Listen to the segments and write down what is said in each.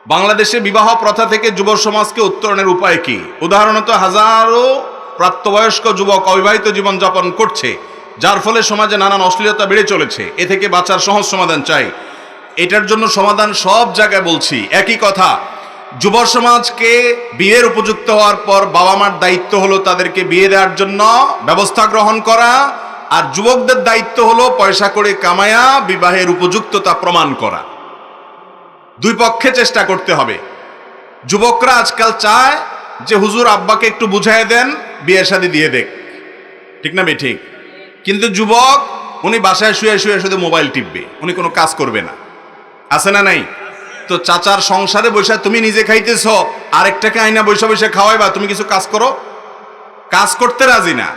বাংলাদেশে বিবাহ প্রথা থেকে যুব সমাজকে উত্তরণের উপায় কি? উদাহরণত হাজারো প্রাপ্তবয়স্ক যুবক অবিবাহিত জীবনযাপন করছে, যার ফলে সমাজে নানান অশ্লীলতা বেড়ে চলেছে। এ থেকে বাঁচার সহজ সমাধান চাই। এটার জন্য সমাধান সব জায়গায় বলছি, একই কথা। যুব সমাজকে বিয়ের উপযুক্ত হওয়ার পর বাবা মার দায়িত্ব হলো তাদেরকে বিয়ে দেওয়ার জন্য ব্যবস্থা গ্রহণ করা, আর যুবকদের দায়িত্ব হলো পয়সা করে কামায়া বিবাহের উপযুক্ততা প্রমাণ করা। দুই পক্ষে চেষ্টা করতে হবে। যুবকরা আজকাল চায় যে হুজুর আব্বাকে একটু বুঝাই দেন, বিয়ে শাদী দিয়ে দেখ, ঠিক না ভাই? ঠিক। কিন্তু যুবক উনি বাসায় শুয়ে শুয়ে শুধু মোবাইল টিপবে, উনি কোনো কাজ করবে না। আছে না নাই? তো চাচার সংসারে বসে তুমি নিজে খাইতেছ, আরেকটাকে আইনা বসে বসে খাওয়াইবা, তুমি কিছু কাজ করো? কাজ করতে রাজি না,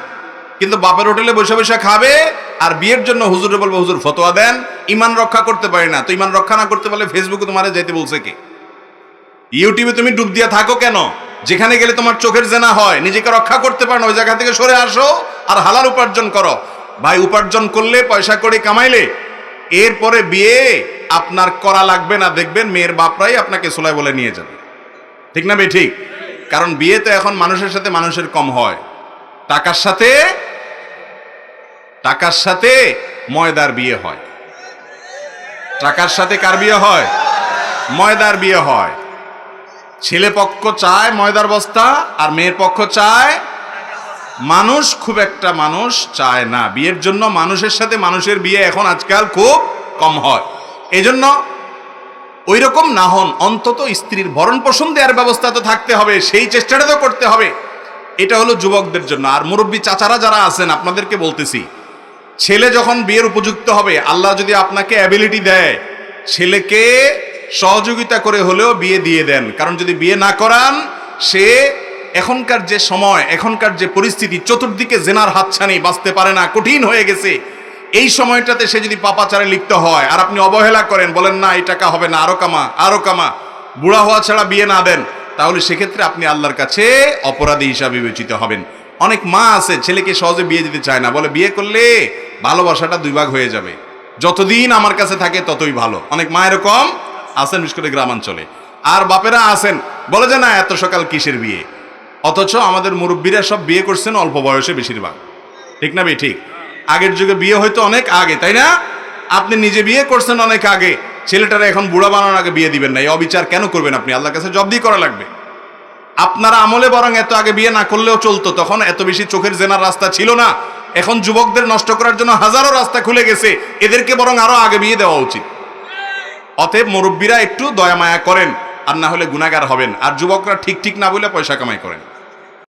কিন্তু বাপের হোটেলে বসে বসে খাবে আর বিয়ের জন্য হুজুরে বলবো হুজুর ফতোয়া দেন। ইমান রক্ষা করতে পারি না, তো ইমান রক্ষা না করতে পারলে ফেসবুকে তোমারে যেতে বলছে কে? ইউটিউবে তুমি ডুব দিয়া থাকো কেন? যেখানে গেলে তোমার চোখের জেনা হয়, নিজেকে রক্ষা করতে পারো না, ওই জায়গা থেকে সরে আসো আর হালাল উপার্জন করো। ভাই, উপার্জন করলে পয়সা করে কামাইলে এরপরে বিয়ে আপনার করা লাগবে না, দেখবেন মেয়ের বাপরাই আপনাকে সোলাই বলে নিয়ে যাবে, ঠিক না ভাই? ঠিক। কারণ বিয়ে তো এখন মানুষের সাথে মানুষের কম হয়, টাকার সাথে ময়দার বিয়ে হয়। টাকার সাথে কার বিয়ে হয়? ময়দার বিয়ে হয়। ছেলে পক্ষ চায় ময়দার বস্তা, আর মেয়ের পক্ষ চায় মানুষ। খুব একটা মানুষ চায় না বিয়ের জন্য। মানুষের সাথে মানুষের বিয়ে এখন আজকাল খুব কম হয়। এই জন্য ওই রকম না হন, অন্তত স্ত্রীর ভরণ পোষণ দেওয়ার ব্যবস্থা তো থাকতে হবে, সেই চেষ্টাটা তো করতে হবে। এটা হলো যুবকদের জন্য। আর মুরব্বী চাচারা যারা আছেন, আপনাদেরকে বলতেছি, ছেলে যখন বিয়ের উপযুক্ত হবে, আল্লাহ যদি আপনাকে অ্যাবিলিটি দেয়, ছেলেকে সহযোগিতা করে হলেও বিয়ে দিয়ে দেন। কারণ যদি বিয়ে না করান, সে এখনকার যে সময়, এখনকার যে পরিস্থিতি, চতুর্দিকে জেনার হাতছানি, বাঁচতে পারে না, কঠিন হয়ে গেছে। এই সময়টাতে সে যদি পাপাচারে লিপ্ত হয় আর আপনি অবহেলা করেন, বলেন না এই টাকা হবে না, আরো কামা, বুড়া হওয়া ছাড়া বিয়ে না দেন, তাহলে সেক্ষেত্রে আপনি আল্লাহর কাছে অপরাধী হিসাবে বিবেচিত হবেন। অনেক মা আছে ছেলেকে সহজে বিয়ে দিতে চায় না, বলে বিয়ে করলে ভালোবাসাটা দুই ভাগ হয়ে যাবে, যতদিন আমার কাছে থাকে ততই ভালো। অনেক মা এরকম আছেন, বিশেষ করে গ্রামাঞ্চলে। আর বাপেরা আছেন, বলে যে না এত সকাল কিসের বিয়ে। অথচ আমাদের মুরব্বীরা সব বিয়ে করছেন অল্প বয়সে বেশিরভাগ, ঠিক না ভাই? ঠিক। আগের যুগে বিয়ে হয়তো অনেক আগে, তাই না? আপনি নিজে বিয়ে করছেন অনেক আগে, ছেলেটারা এখন বুড়া বানানোর আগে বিয়ে দিবেন না। এই অবিচার কেন করবেন আপনি? আল্লাহর কাছে জবাবদি করা লাগবে। আপনারা আমলে বরং এত আগে বিয়ে না করলেও চলতো, তখন এত বেশি চোখের জেনার রাস্তা ছিল না। এখন যুবকদের নষ্ট করার জন্য হাজারো রাস্তা খুলে গেছে, এদেরকে বরং আরো আগে বিয়ে দেওয়া উচিত। অতএব মুরব্বীরা একটু দয়া মায়া করেন, আর না হলে গুনাহগার হবেন। আর যুবকরা ঠিক ঠিক না বলে পয়সা কামাই করেন।